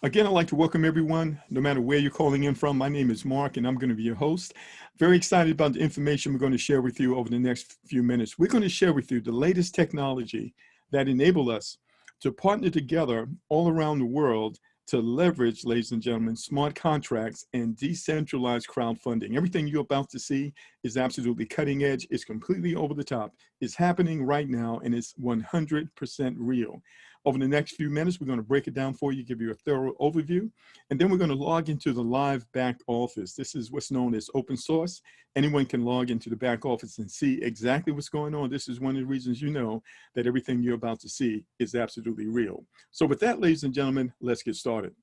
Again, I'd like to welcome everyone, no matter where you're calling in from. My name is Mark, and I'm going to be your host. Very excited about the information we're going to share with you over the next few minutes. We're going to share with you the latest technology that enable us to partner together all around the world to leverage, ladies and gentlemen, smart contracts and decentralized crowdfunding. Everything you're about to see is absolutely cutting edge. It's completely over the top. It's happening right now, and it's 100% real. Over the next few minutes, we're going to break it down for you, give you a thorough overview, and then we're going to log into the live back office. This is what's known as open source. Anyone can log into the back office and see exactly what's going on. This is one of the reasons you know that everything you're about to see is absolutely real. So with that, ladies and gentlemen, let's get started.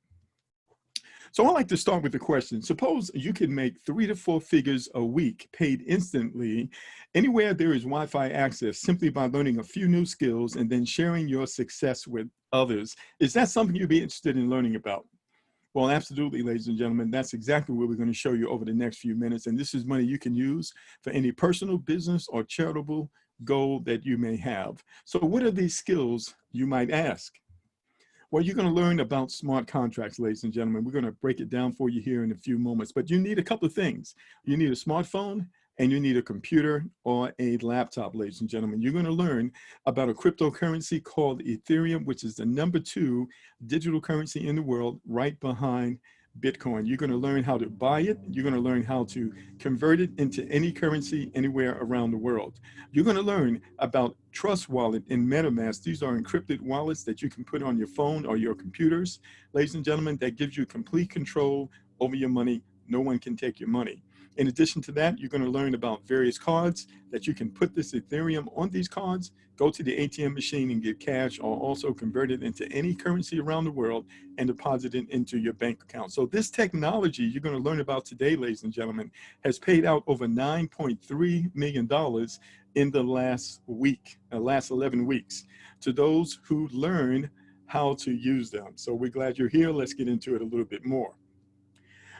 So I like to start with the question. Suppose you could make 3 to 4 figures a week paid instantly anywhere there is Wi-Fi access simply by learning a few new skills and then sharing your success with others. Is that something you'd be interested in learning about? Well, absolutely, ladies and gentlemen. That's exactly what we're going to show you over the next few minutes. And this is money you can use for any personal, business, or charitable goal that you may have. So what are these skills, you might ask? Well, you're going to learn about smart contracts, ladies and gentlemen. We're going to break it down for you here in a few moments, but you need a couple of things. You need a smartphone and you need a computer or a laptop, ladies and gentlemen. You're going to learn about a cryptocurrency called Ethereum, which is the #2 digital currency in the world, right behind Bitcoin. You're going to learn how to buy it. You're going to learn how to convert it into any currency anywhere around the world. You're going to learn about Trust Wallet and MetaMask. These are encrypted wallets that you can put on your phone or your computers. Ladies and gentlemen, that gives you complete control over your money. No one can take your money. In addition to that, you're going to learn about various cards that you can put this Ethereum on these cards, go to the ATM machine and get cash, or also convert it into any currency around the world and deposit it into your bank account. So this technology you're going to learn about today, ladies and gentlemen, has paid out over $9.3 million in the last 11 weeks to those who learn how to use them. So we're glad you're here. Let's get into it a little bit more.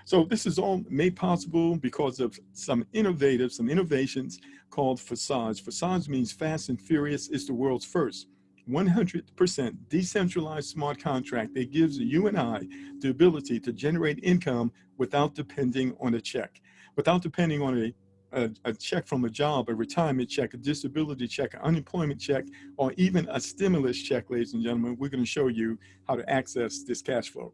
So this is all made possible because of some innovations called Forsage. Forsage means fast and furious. It's the world's first 100% decentralized smart contract that gives you and I the ability to generate income without depending on a check, without depending on a check from a job, a retirement check, a disability check, an unemployment check, or even a stimulus check, ladies and gentlemen. We're going to show you how to access this cash flow.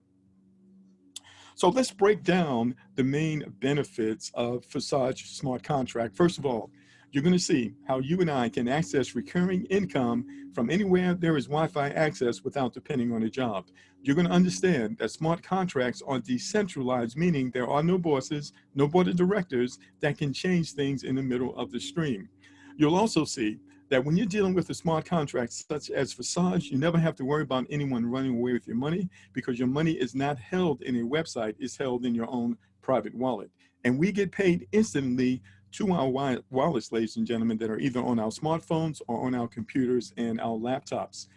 So let's break down the main benefits of Forsage Smart Contract. First of all, you're going to see how you and I can access recurring income from anywhere there is Wi-Fi access without depending on a job. You're going to understand that smart contracts are decentralized, meaning there are no bosses, no board of directors that can change things in the middle of the stream. You'll also see that when you're dealing with a smart contract such as Forsage, you never have to worry about anyone running away with your money because your money is not held in a website, it's held in your own private wallet. And we get paid instantly to our wallets, ladies and gentlemen, that are either on our smartphones or on our computers and our laptops.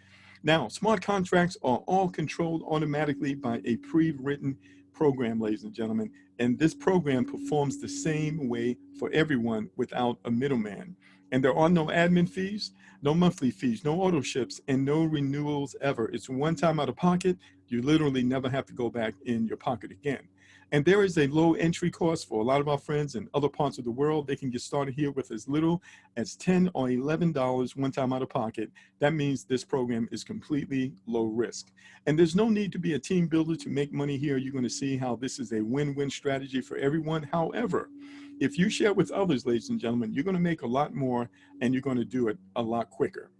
Now, smart contracts are all controlled automatically by a pre-written program, ladies and gentlemen, and this program performs the same way for everyone without a middleman. And there are no admin fees, no monthly fees, no auto ships, and no renewals ever. It's one time out of pocket. You literally never have to go back in your pocket again. And there is a low entry cost for a lot of our friends in other parts of the world. They can get started here with as little as $10 or $11 one time out of pocket. That means this program is completely low risk. And there's no need to be a team builder to make money here. You're going to see how this is a win-win strategy for everyone. However, if you share with others, ladies and gentlemen, you're going to make a lot more and you're going to do it a lot quicker.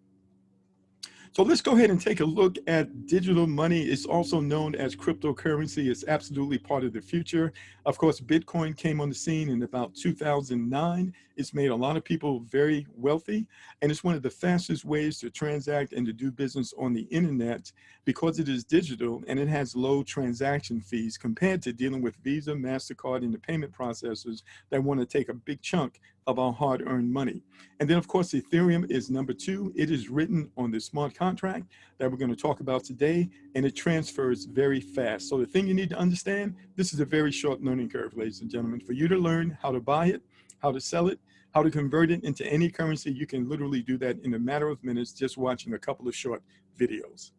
So let's go ahead and take a look at digital money. It's also known as cryptocurrency. It's absolutely part of the future. Of course, Bitcoin came on the scene in about 2009. It's made a lot of people very wealthy, and it's one of the fastest ways to transact and to do business on the internet because it is digital and it has low transaction fees compared to dealing with Visa, MasterCard, and the payment processors that want to take a big chunk of our hard-earned money. And then, of course, Ethereum is #2. It is written on the smart contract that we're going to talk about today, and it transfers very fast. So the thing you need to understand, this is a very short learning curve, ladies and gentlemen. For you to learn how to buy it, how to sell it, how to convert it into any currency, you can literally do that in a matter of minutes just watching a couple of short videos.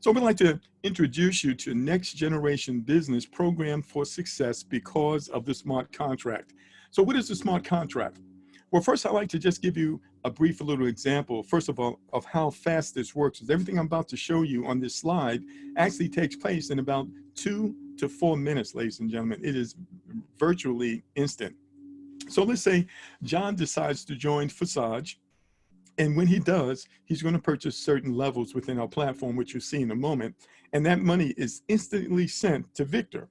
So we'd like to introduce you to Next Generation Business Program for Success because of the smart contract. So what is the smart contract? Well, first, I'd like to just give you a brief little example, first of all, of how fast this works. Everything I'm about to show you on this slide actually takes place in about 2 to 4 minutes, ladies and gentlemen. It is virtually instant. So let's say John decides to join Forsage. And when he does, he's going to purchase certain levels within our platform, which you'll see in a moment. And that money is instantly sent to Victor.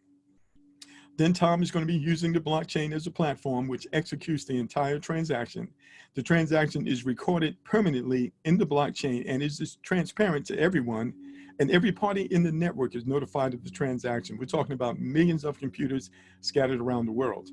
Then Tom is going to be using the blockchain as a platform, which executes the entire transaction. The transaction is recorded permanently in the blockchain and is transparent to everyone. And every party in the network is notified of the transaction. We're talking about millions of computers scattered around the world.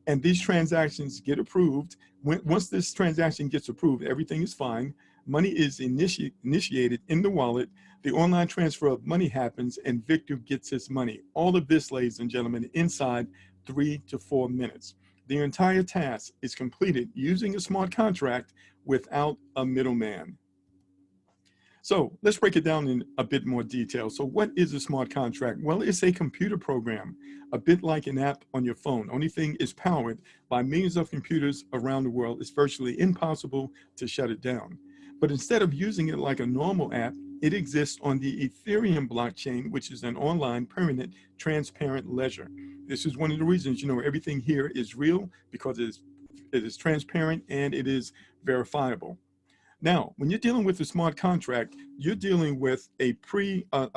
And these transactions get approved. Once this transaction gets approved, everything is fine. Money is initiated in the wallet. The online transfer of money happens and Victor gets his money. All of this, ladies and gentlemen, inside 3 to 4 minutes. The entire task is completed using a smart contract without a middleman. So let's break it down in a bit more detail. So what is a smart contract? Well, it's a computer program, a bit like an app on your phone. Only thing is powered by millions of computers around the world. It's virtually impossible to shut it down. But instead of using it like a normal app, it exists on the Ethereum blockchain, which is an online, permanent, transparent ledger. This is one of the reasons, everything here is real, because it is transparent and it is verifiable. Now, when you're dealing with a smart contract, you're dealing with a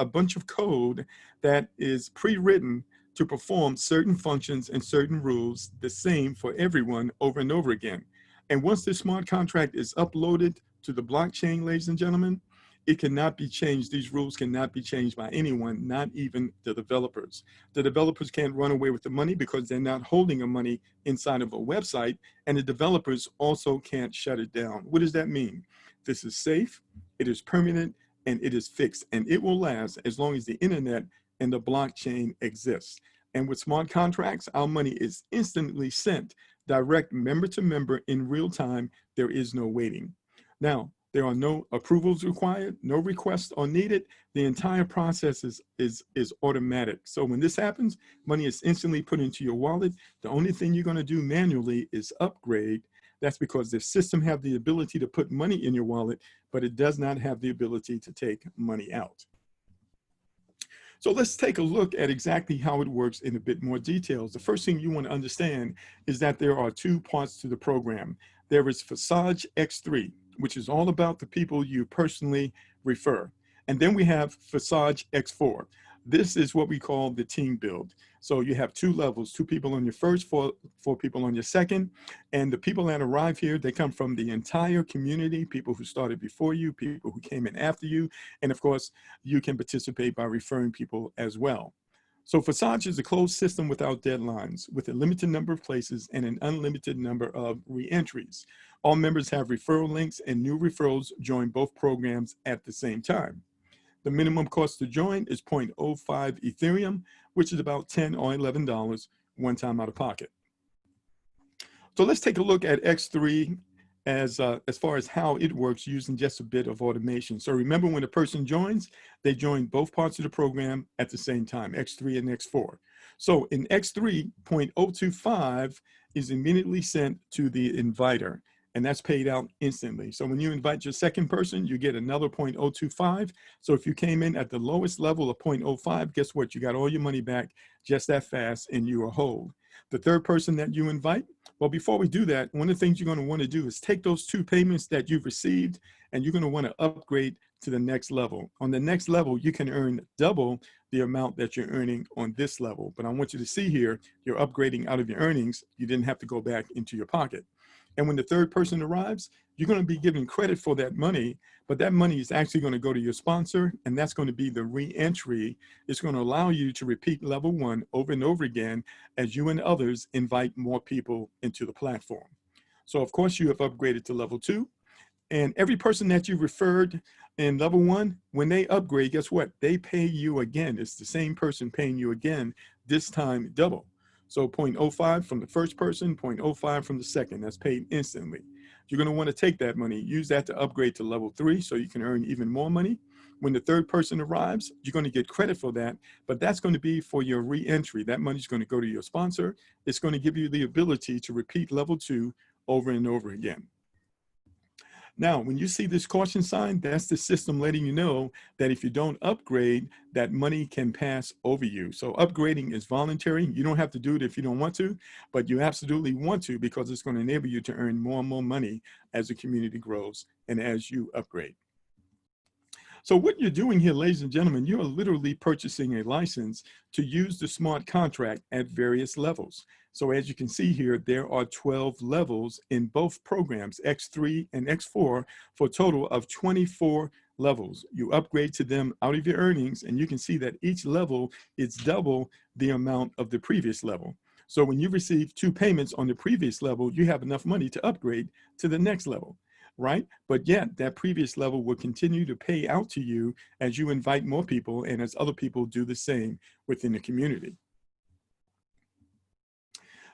bunch of code that is pre-written to perform certain functions and certain rules the same for everyone over and over again. And once this smart contract is uploaded to the blockchain, ladies and gentlemen, it cannot be changed. These rules cannot be changed by anyone, not even the developers. The developers can't run away with the money because they're not holding the money inside of a website, and the developers also can't shut it down. What does that mean? This is safe, it is permanent, and it is fixed, and it will last as long as the internet and the blockchain exists. And with smart contracts, our money is instantly sent direct member to member in real time. There is no waiting. Now, there are no approvals required, no requests are needed. The entire process is automatic. So when this happens, money is instantly put into your wallet. The only thing you're going to do manually is upgrade. That's because the system have the ability to put money in your wallet, but it does not have the ability to take money out. So let's take a look at exactly how it works in a bit more details. The first thing you want to understand is that there are 2 parts to the program. There is Forsage X3, which is all about the people you personally refer. And then we have Forsage X4. This is what we call the team build. So you have 2 levels, 2 people on your first, four people on your second. And the people that arrive here, they come from the entire community, people who started before you, people who came in after you. And of course, you can participate by referring people as well. So Forsage is a closed system without deadlines, with a limited number of places and an unlimited number of re-entries. All members have referral links, and new referrals join both programs at the same time. The minimum cost to join is 0.05 Ethereum, which is about $10 or $11 one time out of pocket. So let's take a look at X3 as far as how it works using just a bit of automation. So remember, when a person joins, they join both parts of the program at the same time, X3 and X4. So in X3, 0.025 is immediately sent to the inviter, and that's paid out instantly. So when you invite your second person, you get another 0.025. So if you came in at the lowest level of 0.05, guess what? You got all your money back just that fast, and you are whole. The third person that you invite, well, before we do that, one of the things you're going to want to do is take those 2 payments that you've received, and you're going to want to upgrade to the next level. On the next level, you can earn double the amount that you're earning on this level. But I want you to see here, you're upgrading out of your earnings. You didn't have to go back into your pocket. And when the third person arrives, you're going to be given credit for that money, but that money is actually going to go to your sponsor, and that's going to be the re-entry. It's going to allow you to repeat level 1 over and over again as you and others invite more people into the platform. So of course you have upgraded to level 2, and every person that you referred in level 1, when they upgrade, guess what? They pay you again. It's the same person paying you again, this time double. So 0.05 from the first person, 0.05 from the second. That's paid instantly. You're going to want to take that money, use that to upgrade to level 3 so you can earn even more money. When the third person arrives, you're going to get credit for that, but that's going to be for your re-entry. That money's going to go to your sponsor. It's going to give you the ability to repeat level 2 over and over again. Now, when you see this caution sign, that's the system letting you know that if you don't upgrade, that money can pass over you. So upgrading is voluntary. You don't have to do it if you don't want to, but you absolutely want to, because it's going to enable you to earn more and more money as the community grows and as you upgrade. So what you're doing here, ladies and gentlemen, you're literally purchasing a license to use the smart contract at various levels. So as you can see here, there are 12 levels in both programs, X3 and X4, for a total of 24 levels. You upgrade to them out of your earnings, and you can see that each level is double the amount of the previous level. So when you receive 2 payments on the previous level, you have enough money to upgrade to the next level, right? But yet that previous level will continue to pay out to you as you invite more people and as other people do the same within the community.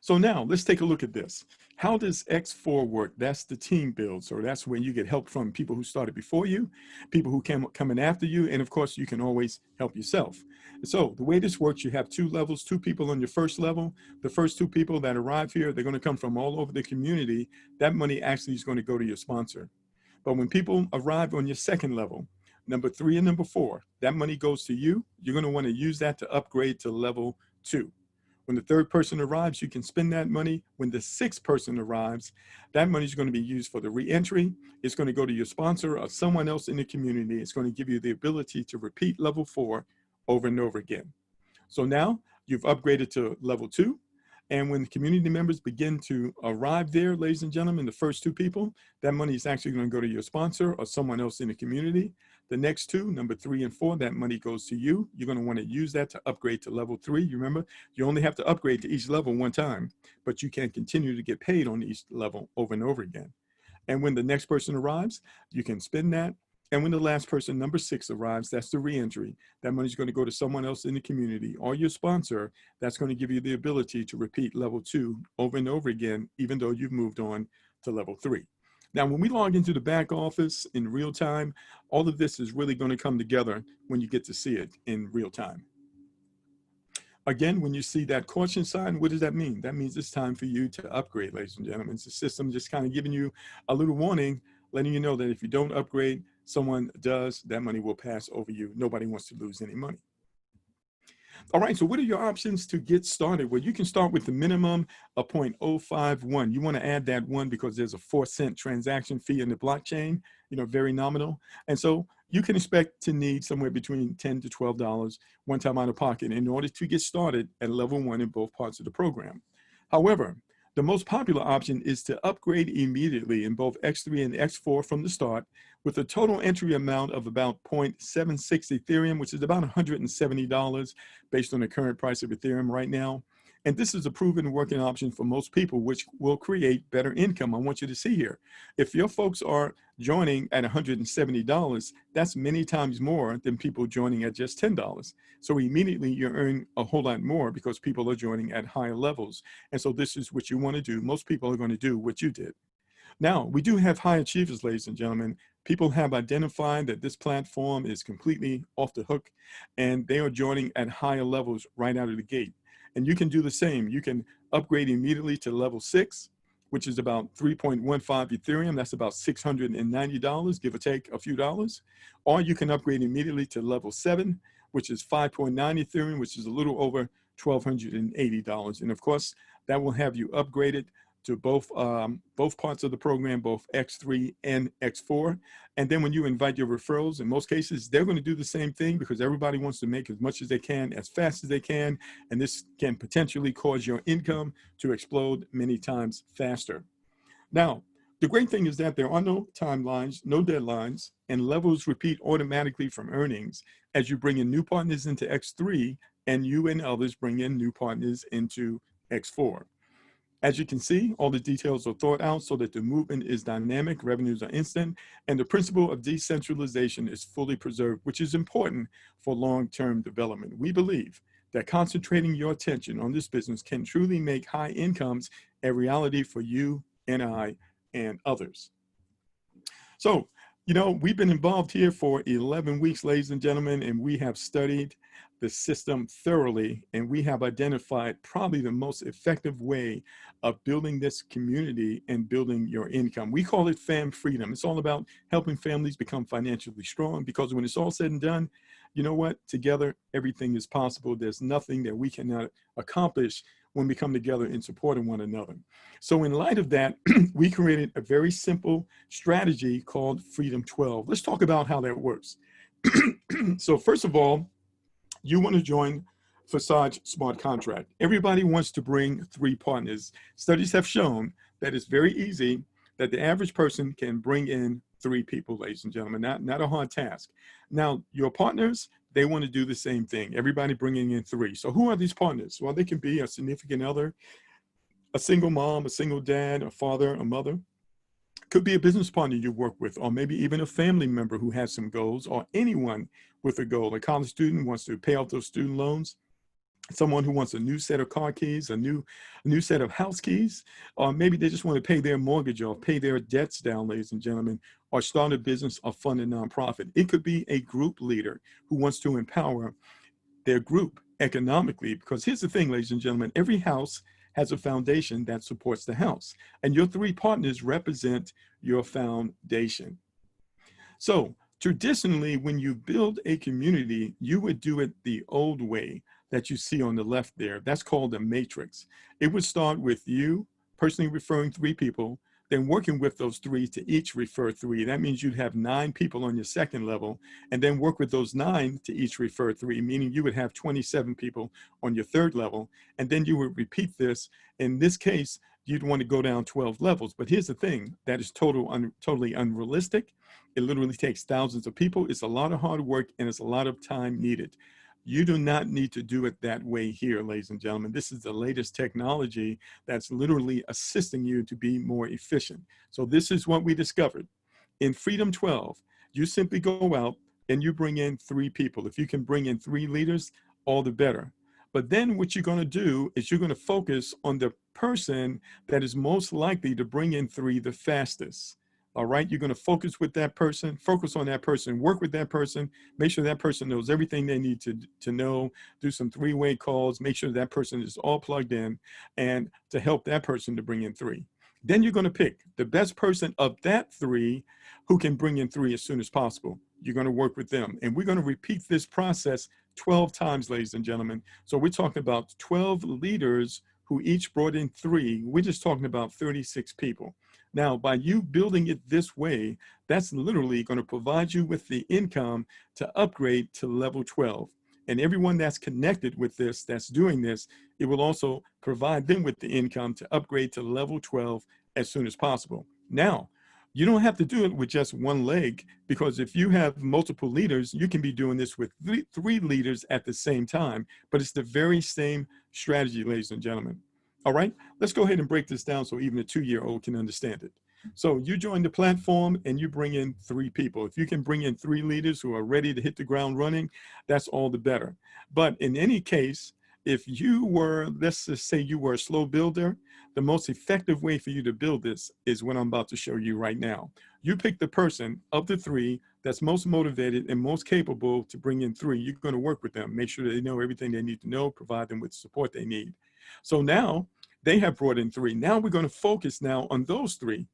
So now let's take a look at this. How does X4 work? That's the team build. So that's when you get help from people who started before you, people who coming after you, and of course you can always help yourself. So the way this works, you have 2 levels, 2 people on your first level. The first 2 people that arrive here, they're going to come from all over the community. That money actually is going to go to your sponsor. But when people arrive on your second level, number 3 and number 4, that money goes to you. You're going to want to use that to upgrade to level 2. When the third person arrives, you can spend that money. When the 6th person arrives, that money is going to be used for the re-entry. It's going to go to your sponsor or someone else in the community. It's going to give you the ability to repeat level 4 over and over again. So now you've upgraded to level 2. And when the community members begin to arrive there, ladies and gentlemen, the first 2 people, that money is actually going to go to your sponsor or someone else in the community. The next 2, number 3 and 4, that money goes to you. You're going to want to use that to upgrade to level 3. You remember, you only have to upgrade to each level 1 time, but you can continue to get paid on each level over and over again. And when the next person arrives, you can spend that. And when the last person, number 6, arrives, that's the re-entry. That money is going to go to someone else in the community or your sponsor. That's going to give you the ability to repeat level 2 over and over again, even though you've moved on to level 3. Now, when we log into the back office in real time, all of this is really going to come together when you get to see it in real time. Again, when you see that caution sign, what does that mean? That means it's time for you to upgrade, ladies and gentlemen. It's the system just kind of giving you a little warning, letting you know that if you don't upgrade, someone does, that money will pass over you. Nobody wants to lose any money. All right, so what are your options to get started? Well, you can start with the minimum of 0.051. You want to add that 1 because there's a 4-cent transaction fee in the blockchain, very nominal. And so you can expect to need somewhere between $10 to $12 one time out of pocket in order to get started at level 1 in both parts of the program. However, the most popular option is to upgrade immediately in both X3 and X4 from the start with a total entry amount of about 0.76 Ethereum, which is about $170 based on the current price of Ethereum right now. And this is a proven working option for most people, which will create better income. I want you to see here. If your folks are joining at $170, that's many times more than people joining at just $10. So immediately you earn a whole lot more because people are joining at higher levels. And so this is what you want to do. Most people are going to do what you did. Now, we do have high achievers, ladies and gentlemen. People have identified that this platform is completely off the hook, and they are joining at higher levels right out of the gate. And you can do the same. You can upgrade immediately to level 6, which is about 3.15 Ethereum. That's about $690, give or take a few dollars. Or you can upgrade immediately to level 7, which is 5.9 Ethereum, which is a little over $1,280. And of course, that will have you upgraded to both parts of the program, both X3 and X4. And then when you invite your referrals, in most cases, they're going to do the same thing because everybody wants to make as much as they can, as fast as they can. And this can potentially cause your income to explode many times faster. Now, the great thing is that there are no timelines, no deadlines, and levels repeat automatically from earnings as you bring in new partners into X3 and you and others bring in new partners into X4. As you can see, all the details are thought out so that the movement is dynamic, revenues are instant, and the principle of decentralization is fully preserved, which is important for long-term development. We believe that concentrating your attention on this business can truly make high incomes a reality for you and I and others. So, You know, we've been involved here for 11 weeks, ladies and gentlemen, and we have studied the system thoroughly, and we have identified probably the most effective way of building this community and building your income. We call it Fam Freedom. It's all about helping families become financially strong, because when it's all said and done, you know what? Together, everything is possible. There's nothing that we cannot accomplish when we come together in support of one another. So in light of that, we created a very simple strategy called Freedom 12. Let's talk about how that works. So first of all, you want to join Forsage Smart Contract. Everybody wants to bring 3 partners. Studies have shown that it's very easy, that the average person can bring in 3 people, ladies and gentlemen, not a hard task. Now, your partners, they want to do the same thing. Everybody bringing in 3. So who are these partners? Well, they can be a significant other, a single mom, a single dad, a father, a mother. Could be a business partner you work with, or maybe even a family member who has some goals, or anyone with a goal. A college student wants to pay off those student loans, someone who wants a new set of car keys, a new set of house keys, or maybe they just want to pay their mortgage off, pay their debts down, ladies and gentlemen, or start a business or fund a nonprofit. It could be a group leader who wants to empower their group economically, because here's the thing, ladies and gentlemen, every house has a foundation that supports the house, and your 3 partners represent your foundation. So traditionally, when you build a community, you would do it the old way that you see on the left there. That's called a matrix. It would start with you personally referring 3 people, then working with those 3 to each refer 3. That means you'd have 9 people on your second level, and then work with those 9 to each refer 3, meaning you would have 27 people on your third level. And then you would repeat this. In this case, you'd want to go down 12 levels. But here's the thing, that is totally unrealistic. It literally takes thousands of people. It's a lot of hard work, and it's a lot of time needed. You do not need to do it that way here, ladies and gentlemen. This is the latest technology that's literally assisting you to be more efficient. So this is what we discovered. In Freedom 12, you simply go out and you bring in 3 people. If you can bring in 3 leaders, all the better. But then what you're going to do is you're going to focus on the person that is most likely to bring in 3 the fastest. All right, you're going to focus with that person, focus on that person, work with that person, make sure that person knows everything they need to know, do some 3-way calls, make sure that person is all plugged in, and to help that person to bring in 3. Then you're going to pick the best person of that 3 who can bring in 3 as soon as possible. You're going to work with them. And we're going to repeat this process 12 times, ladies and gentlemen. So we're talking about 12 leaders who each brought in 3. We're just talking about 36 people. Now, by you building it this way, that's literally going to provide you with the income to upgrade to level 12. And everyone that's connected with this, that's doing this, it will also provide them with the income to upgrade to level 12 as soon as possible. Now, you don't have to do it with just one leg, because if you have multiple leaders, you can be doing this with 3 leaders at the same time, but it's the very same strategy, ladies and gentlemen. All right, let's go ahead and break this down so even a 2-year-old can understand it. So you join the platform and you bring in 3 people. If you can bring in 3 leaders who are ready to hit the ground running, that's all the better. But in any case, if you were, let's just say you were a slow builder, the most effective way for you to build this is what I'm about to show you right now. You pick the person of the 3 that's most motivated and most capable to bring in 3. You're going to work with them, make sure they know everything they need to know, provide them with the support they need. So now they have brought in 3. Now we're going to focus now on those 3.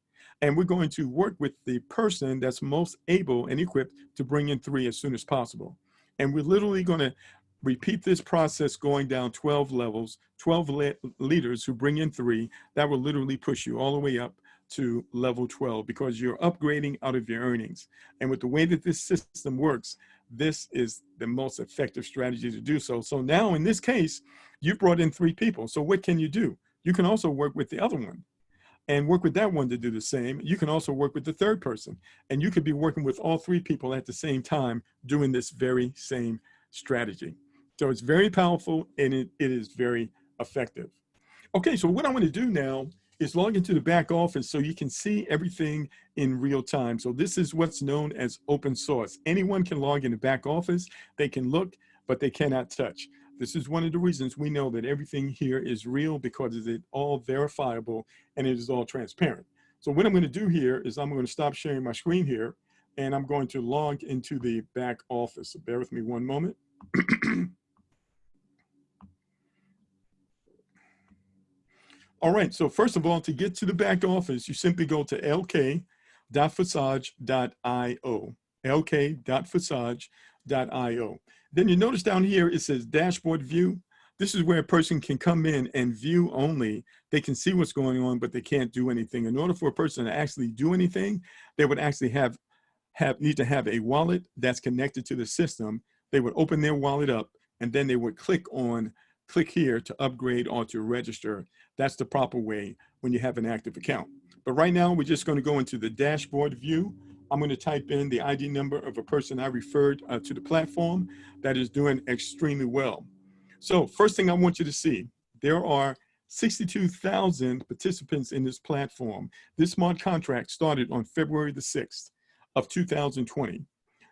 And we're going to work with the person that's most able and equipped to bring in 3 as soon as possible. And we're literally going to repeat this process going down 12 levels, 12 leaders who bring in 3. That will literally push you all the way up to level 12, because you're upgrading out of your earnings. And with the way that this system works, this is the most effective strategy to do so. So now in this case, you've brought in 3 people. So what can you do? You can also work with the other one and work with that one to do the same. You can also work with the third person, and you could be working with all 3 people at the same time doing this very same strategy. So it's very powerful, and it is very effective. Okay, so what I want to do now is log into the back office so you can see everything in real time. So this is what's known as open source. Anyone can log in the back office, they can look, but they cannot touch. This is one of the reasons we know that everything here is real, because it's all verifiable and it is all transparent. So what I'm going to do here is I'm going to stop sharing my screen here. and I'm going to log into the back office. So bear with me one moment. All right, so first of all, to get to the back office, you simply go to lk.forsage.io, lk.forsage.io. Then you notice down here, it says dashboard view. This is where a person can come in and view only. They can see what's going on, but they can't do anything. In order for a person to actually do anything, they would actually need to have a wallet that's connected to the system. They would open their wallet up, and then they would click here to upgrade or to register. That's the proper way when you have an active account. But right now, we're just going to go into the dashboard view. I'm going to type in the ID number of a person I referred to the platform that is doing extremely well. So first thing I want you to see, there are 62,000 participants in this platform. This smart contract started on February the 6th of 2020.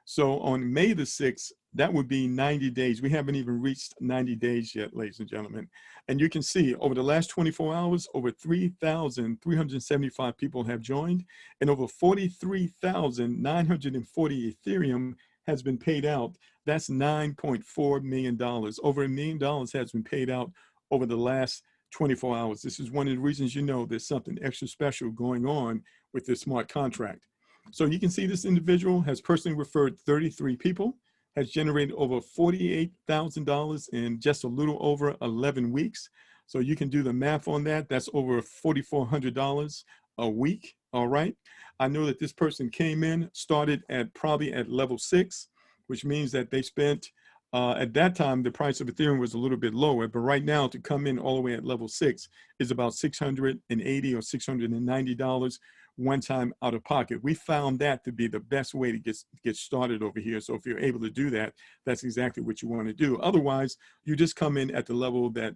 So on May the 6th, that would be 90 days. We haven't even reached 90 days yet, ladies and gentlemen. And you can see over the last 24 hours, over 3,375 people have joined, and over 43,940 Ethereum has been paid out. That's $9.4 million. Over $1 million has been paid out over the last 24 hours. This is one of the reasons you know there's something extra special going on with this smart contract. So you can see this individual has personally referred 33 people, has generated over $48,000 in just a little over 11 weeks. So you can do the math on that. That's over $4,400 a week. All right. I know that this person came in, started probably at level 6, which means that they spent, at that time, the price of Ethereum was a little bit lower, but right now to come in all the way at level 6 is about $680 or $690 one time out of pocket. We found that to be the best way to get started over here. So if you're able to do that, that's exactly what you want to do. Otherwise, you just come in at the level that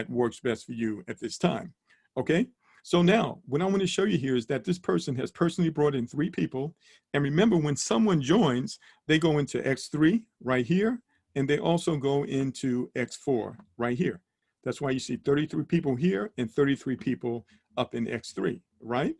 works best for you at this time. Okay. So now what I want to show you here is that this person has personally brought in 3 people. And remember, when someone joins, they go into X3 right here, and they also go into X4 right here. That's why you see 33 people here and 33 people up in X3, right?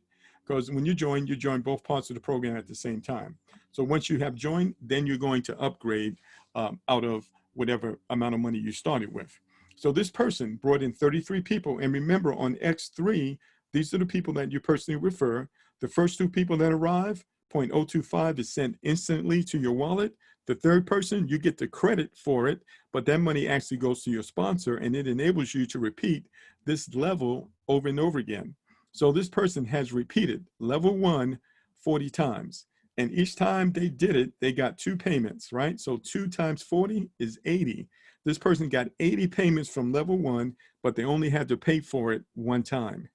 Because when you join both parts of the program at the same time. So once you have joined, then you're going to upgrade out of whatever amount of money you started with. So this person brought in 33 people. And remember, on X3, these are the people that you personally refer. The first 2 people that arrive, 0.025 is sent instantly to your wallet. The third person, you get the credit for it, but that money actually goes to your sponsor, and it enables you to repeat this level over and over again. So this person has repeated level 1 40 times. And each time they did it, they got 2 payments, right? So 2 times 40 is 80. This person got 80 payments from level 1, but they only had to pay for it 1 time.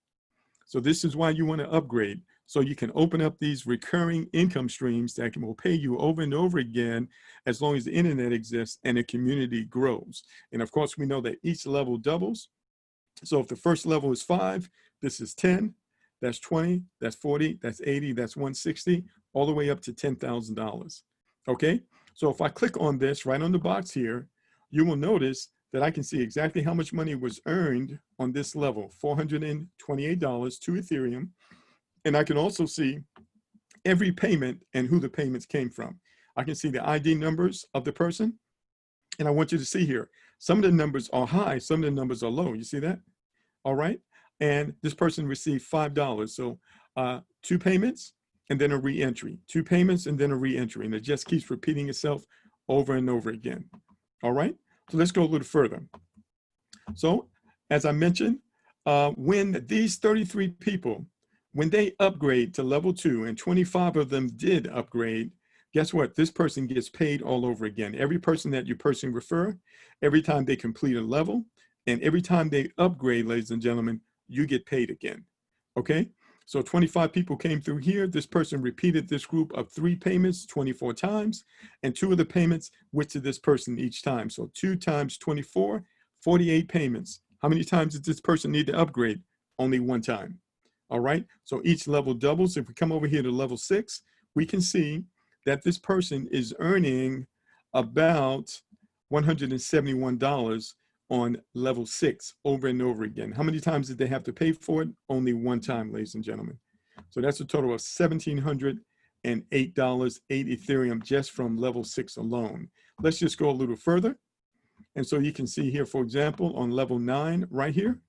So this is why you want to upgrade. So you can open up these recurring income streams that will pay you over and over again as long as the internet exists and the community grows. And of course, we know that each level doubles. So if the first level is 5, this is 10, that's 20, that's 40, that's 80, that's 160, all the way up to $10,000. Okay, so if I click on this right on the box here, you will notice that I can see exactly how much money was earned on this level, $428 to Ethereum. And I can also see every payment and who the payments came from. I can see the ID numbers of the person. And I want you to see here, some of the numbers are high, some of the numbers are low. You see that? All right. And this person received $5. So 2 payments and then a re-entry, 2 payments and then a re-entry. And it just keeps repeating itself over and over again. All right. So let's go a little further. So as I mentioned, when these 33 people, when they upgrade to level 2 and 25 of them did upgrade, guess what? This person gets paid all over again. Every person that you personally refer, every time they complete a level, and every time they upgrade, ladies and gentlemen, you get paid again. Okay? So 25 people came through here. This person repeated this group of 3 payments 24 times, and 2 of the payments went to this person each time. So 2 times 24, 48 payments. How many times did this person need to upgrade? Only 1 time. All right? So each level doubles. If we come over here to level 6, we can see that this person is earning about $171 on level 6 over and over again. How many times did they have to pay for it? Only 1 time, ladies and gentlemen. So that's a total of $1,700 Ethereum just from level 6 alone. Let's just go a little further. And so you can see here, for example, on level 9 right here,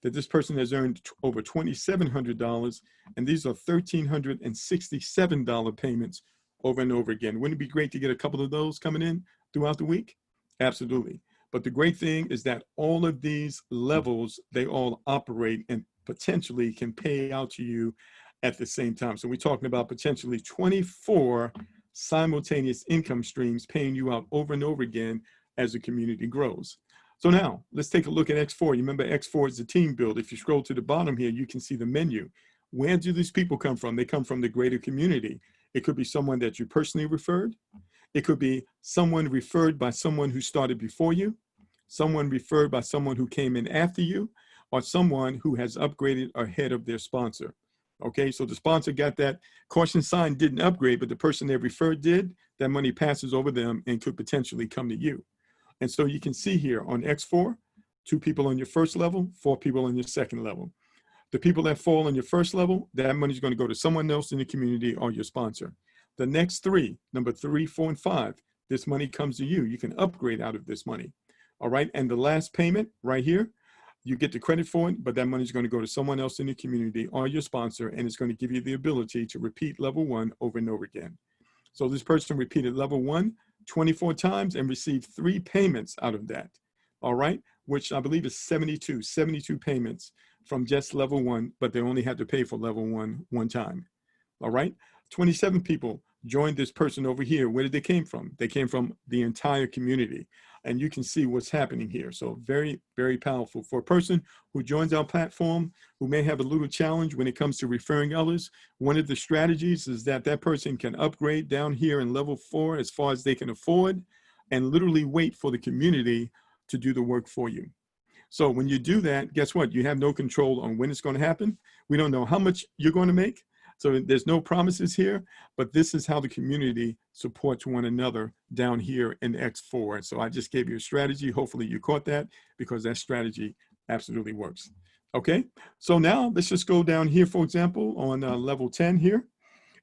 that this person has earned over $2,700, and these are $1,367 payments over and over again. Wouldn't it be great to get a couple of those coming in throughout the week? Absolutely. But the great thing is that all of these levels, they all operate and potentially can pay out to you at the same time. So we're talking about potentially 24 simultaneous income streams paying you out over and over again as the community grows. So now let's take a look at X4. You remember X4 is the team build. If you scroll to the bottom here, you can see the menu. Where do these people come from? They come from the greater community. It could be someone that you personally referred. It could be someone referred by someone who started before you, someone referred by someone who came in after you, or someone who has upgraded ahead of their sponsor. Okay, so the sponsor got that caution sign, didn't upgrade, but the person they referred did. That money passes over them and could potentially come to you. And so you can see here on X4, 2 people on your first level, 4 people on your second level. The people that fall on your first level, that money is going to go to someone else in the community or your sponsor. The next 3, number 3, 4, and 5, this money comes to you. You can upgrade out of this money. All right, and the last payment right here, you get the credit for it, but that money is going to go to someone else in the community or your sponsor, and it's going to give you the ability to repeat level 1 over and over again. So this person repeated level 1 24 times and received 3 payments out of that. All right, which I believe is 72 payments from just level 1, but they only had to pay for level 1 one time. All right, 27 people joined this person over here. Where did they came from? They came from the entire community. And you can see what's happening here. So very, very powerful. For a person who joins our platform, who may have a little challenge when it comes to referring others, one of the strategies is that that person can upgrade down here in level 4 as far as they can afford, and literally wait for the community to do the work for you. So when you do that, guess what? You have no control on when it's going to happen. We don't know how much you're going to make. So there's no promises here, but this is how the community supports one another down here in X4. So I just gave you a strategy. Hopefully you caught that, because that strategy absolutely works. Okay, so now let's just go down here, for example, on level 10 here.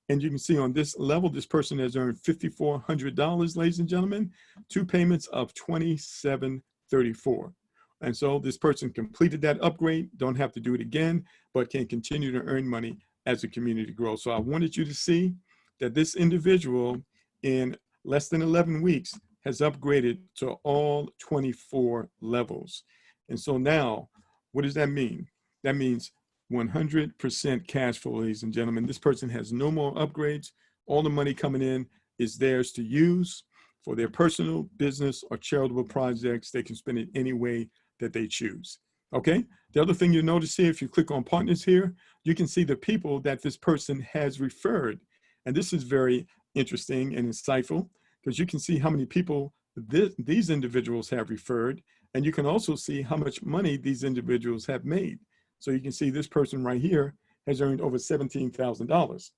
And you can see on this level, this person has earned $5,400, ladies and gentlemen, 2 payments of $2,734. And so this person completed that upgrade, don't have to do it again, but can continue to earn money as the community grows. So I wanted you to see that this individual in less than 11 weeks has upgraded to all 24 levels. And so now, what does that mean? That means 100% cash flow, ladies and gentlemen. This person has no more upgrades. All the money coming in is theirs to use for their personal, business, or charitable projects. They can spend it any way that they choose. Okay, the other thing you notice here, if you click on partners here, you can see the people that this person has referred. And this is very interesting and insightful, because you can see how many people these individuals have referred, and you can also see how much money these individuals have made. So you can see this person right here has earned over $17,000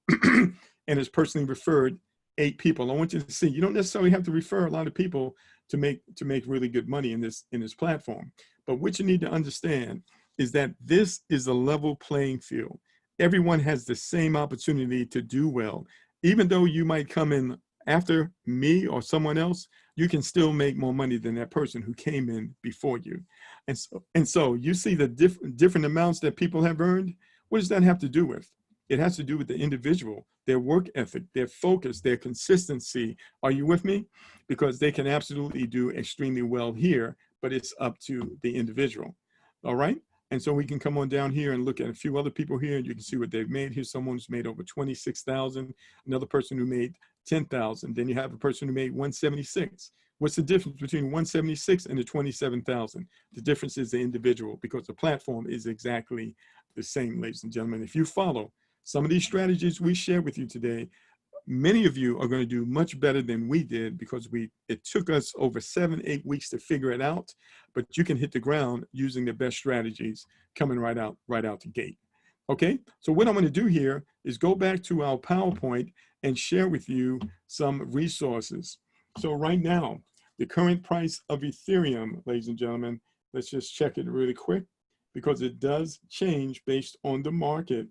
and has personally referred 8 people. I want you to see, you don't necessarily have to refer a lot of people to make really good money in this platform. But what you need to understand is that this is a level playing field. Everyone has the same opportunity to do well. Even though you might come in after me or someone else, you can still make more money than that person who came in before you. And so you see the different amounts that people have earned. What does that have to do with? It has to do with the individual, their work ethic, their focus, their consistency. Are you with me? Because they can absolutely do extremely well here, but it's up to the individual. All right. And so we can come on down here and look at a few other people here, and you can see what they've made. Here's someone who's made over 26,000, another person who made 10,000. Then you have a person who made 176. What's the difference between 176 and the 27,000? The difference is the individual, because the platform is exactly the same, ladies and gentlemen. If you follow some of these strategies we share with you today, many of you are going to do much better than we did, because it took us over 7-8 weeks to figure it out, but you can hit the ground using the best strategies coming right out the gate. Okay, so what I'm going to do here is go back to our PowerPoint and share with you some resources. So right now, the current price of Ethereum, ladies and gentlemen, let's just check it really quick, because it does change based on the market.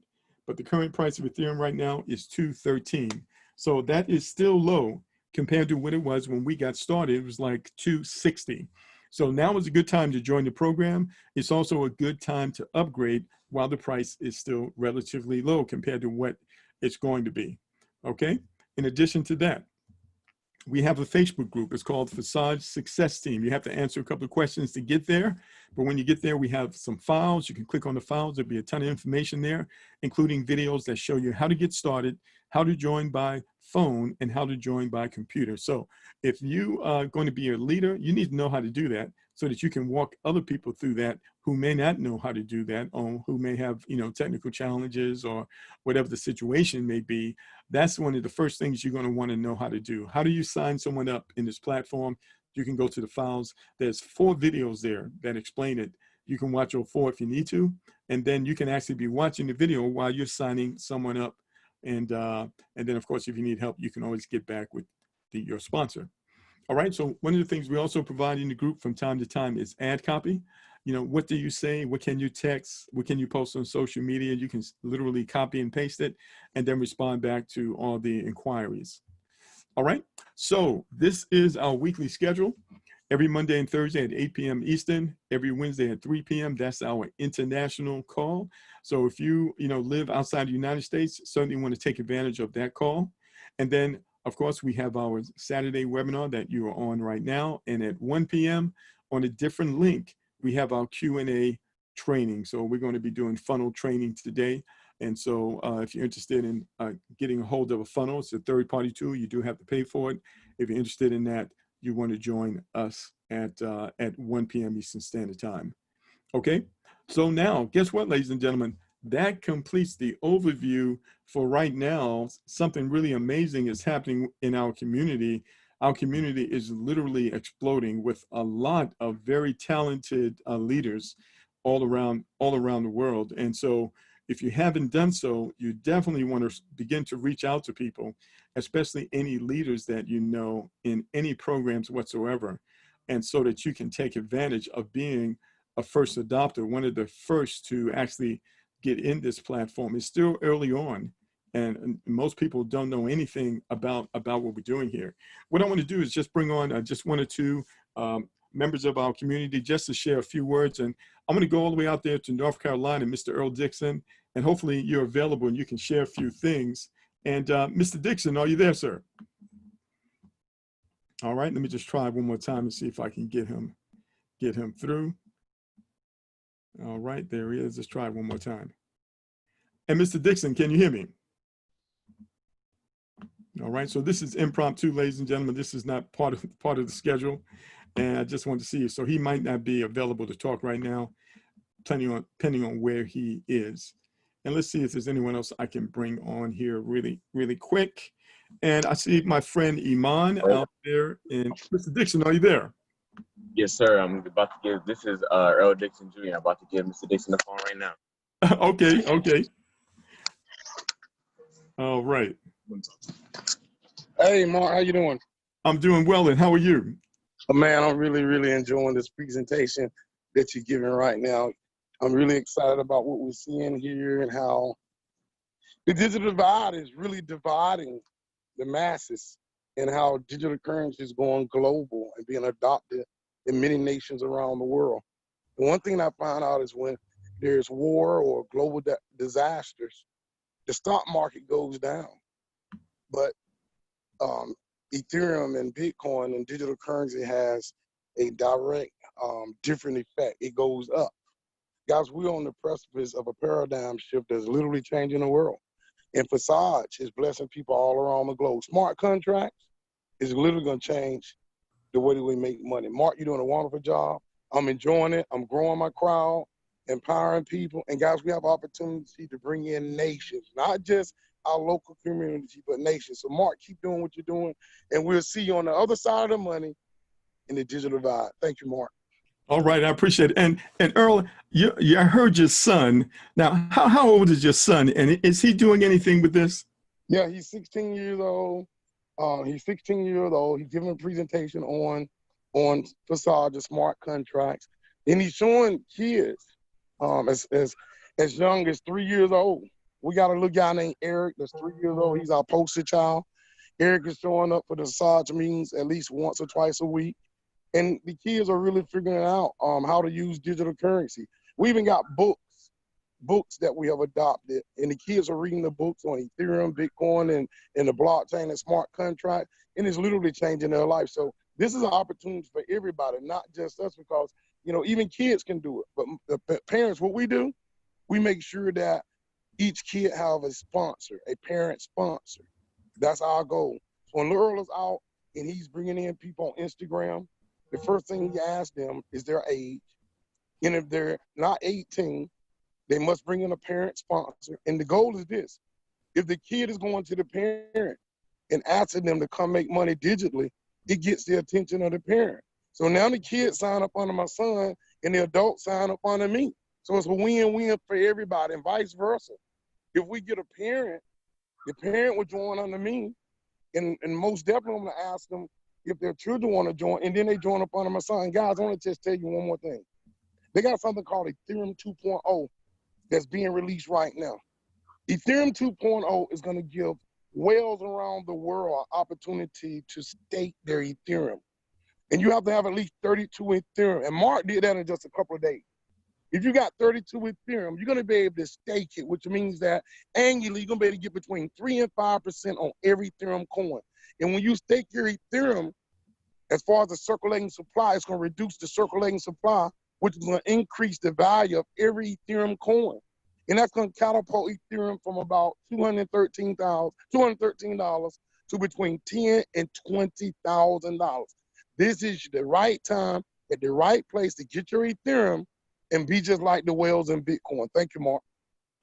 but the current price of Ethereum right now is 213. So that is still low compared to what it was when we got started. It was like 260. So now is a good time to join the program. It's also a good time to upgrade while the price is still relatively low compared to what it's going to be. Okay. In addition to that, we have a Facebook group. It's called Forsage Success Team. You have to answer a couple of questions to get there. But when you get there, we have some files. You can click on the files. There'll be a ton of information there, including videos that show you how to get started, how to join by phone, and how to join by computer. So if you are going to be a leader, you need to know how to do that so that you can walk other people through that who may not know how to do that, or who may have, technical challenges or whatever the situation may be. That's one of the first things you're going to want to know how to do. How do you sign someone up in this platform? You can go to the files. There's 4 videos there that explain it. You can watch all 4 if you need to, and then you can actually be watching the video while you're signing someone up. And then, of course, if you need help, you can always get back with your sponsor. All right, so one of the things we also provide in the group from time to time is ad copy. What do you say? What can you text? What can you post on social media? You can literally copy and paste it and then respond back to all the inquiries. All right, so this is our weekly schedule. Every Monday and Thursday at 8 p.m. Eastern, every Wednesday at 3 p.m. That's our international call. So if you, live outside the United States, certainly want to take advantage of that call. And then, of course, we have our Saturday webinar that you are on right now. And at 1 p.m. on a different link, we have our Q&A training. So we're going to be doing funnel training today. And so if you're interested in getting a hold of a funnel, it's a third-party tool. You do have to pay for it. If you're interested in that, you want to join us at 1 p.m. Eastern Standard Time. Okay, so now, guess what, ladies and gentlemen? That completes the overview for right now. Something really amazing is happening in our community. Our community is literally exploding with a lot of very talented leaders all around the world. And so if you haven't done so, you definitely want to begin to reach out to people, especially any leaders that you know in any programs whatsoever, and so that you can take advantage of being a first adopter, one of the first to actually get in this platform. It's still early on, and most people don't know anything about what we're doing here. What I want to do is just bring on just 1 or 2 members of our community just to share a few words. And I'm going to go all the way out there to North Carolina, Mr. Earl Dixon, and hopefully you're available and you can share a few things. And Mr. Dixon, are you there, sir? All right, let me just try one more time and see if I can get him through. All right, there he is. Let's try one more time. And Mr. Dixon, can you hear me? All right, so this is impromptu, ladies and gentlemen. This is not part of the schedule. And I just want to see, so he might not be available to talk right now, depending on where he is. And let's see if there's anyone else I can bring on here really, really quick. And I see my friend Iman out there. And Mr. Dixon, are you there? Yes, sir. I'm about to give, this is Earl Dixon Jr. I'm about to give Mr. Dixon the phone right now. Okay. All right. Hey, Mark, how you doing? I'm doing well, and how are you? Oh, man, I'm really, really enjoying this presentation that you're giving right now. I'm really excited about what we're seeing here and how the digital divide is really dividing the masses, and how digital currency is going global and being adopted in many nations around the world. The one thing I find out is when there's war or global disasters, the stock market goes down. But Ethereum and Bitcoin and digital currency has a direct, different effect. It goes up. Guys, we're on the precipice of a paradigm shift that's literally changing the world. And Forsage is blessing people all around the globe. Smart contracts is literally going to change the way that we make money. Mark, you're doing a wonderful job. I'm enjoying it. I'm growing my crowd, empowering people. And guys, we have opportunity to bring in nations, not just our local community, but nations. So Mark, keep doing what you're doing, and we'll see you on the other side of the money in the digital divide. Thank you, Mark. All right, I appreciate it. And Earl, I heard your son. Now, how old is your son, and is he doing anything with this? Yeah, he's 16 years old. He's 16 years old. He's giving a presentation on Forsage smart contracts, and he's showing kids as young as 3 years old We got a little guy named Eric that's 3 years old. He's our poster child. Eric is showing up for the Forsage meetings at least once or twice a week. And the kids are really figuring out how to use digital currency. We even got books that we have adopted, and the kids are reading the books on Ethereum, Bitcoin, and the blockchain and smart contract, and it's literally changing their life. So this is an opportunity for everybody, not just us, because, you know, even kids can do it. But the parents, what we do, we make sure that each kid have a sponsor, a parent sponsor. That's our goal. So when Earl is out and he's bringing in people on Instagram, the first thing he asks them is their age. And if they're not 18, they must bring in a parent sponsor. And the goal is this: if the kid is going to the parent and asking them to come make money digitally, it gets the attention of the parent. So now the kids sign up under my son and the adults sign up under me. So it's a win-win for everybody, and vice versa. If we get a parent, the parent would join under me, and most definitely I'm gonna ask them if their children want to join, and then they join up under my son. Guys, I want to just tell you one more thing. They got something called Ethereum 2.0 that's being released right now. Ethereum 2.0 is going to give whales around the world an opportunity to stake their Ethereum. And you have to have at least 32 Ethereum. And Mark did that in just a couple of days. If you got 32 Ethereum, you're going to be able to stake it, which means that annually you're going to be able to get between 3 and 5% on every Ethereum coin. And when you stake your Ethereum, as far as the circulating supply, it's going to reduce the circulating supply, which is going to increase the value of every Ethereum coin. And that's going to catapult Ethereum from about $213 to between $10,000 and $20,000. This is the right time at the right place to get your Ethereum and be just like the whales in Bitcoin. Thank you, Mark.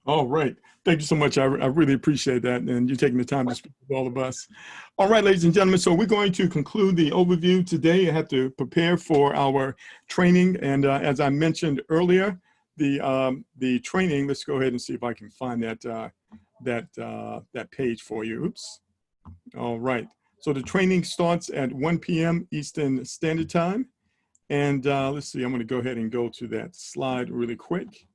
All right. Thank you so much. I really appreciate that, and you taking the time to speak with all of us. All right, ladies and gentlemen, so we're going to conclude the overview today. I have to prepare for our training, and as I mentioned earlier, the training, let's go ahead and see if I can find that page for you. Oops. All right. So the training starts at 1 p.m. Eastern Standard Time. And let's see, I'm going to go ahead and go to that slide really quick.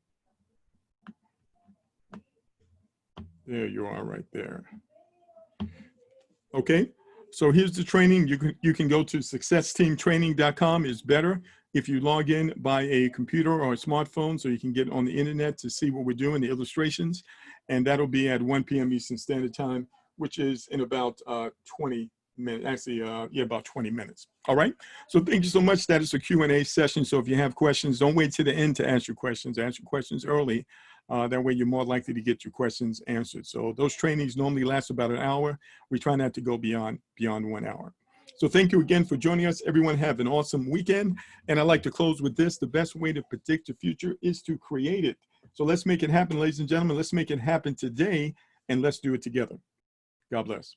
There you are right there. Okay, so here's the training. You can go to successteamtraining.com. It's better if you log in by a computer or a smartphone, so you can get on the internet to see what we're doing, the illustrations. And that'll be at 1 p.m. Eastern Standard Time, which is in about 20 minutes, actually, yeah, about 20 minutes. All right, so thank you so much. That is a Q&A session. So if you have questions, don't wait to the end to ask your questions. Ask your questions early. That way you're more likely to get your questions answered. So those trainings normally last about an hour. We try not to go beyond 1 hour. So thank you again for joining us. Everyone have an awesome weekend. And I'd like to close with this: the best way to predict your future is to create it. So let's make it happen, ladies and gentlemen. Let's make it happen today, and let's do it together. God bless.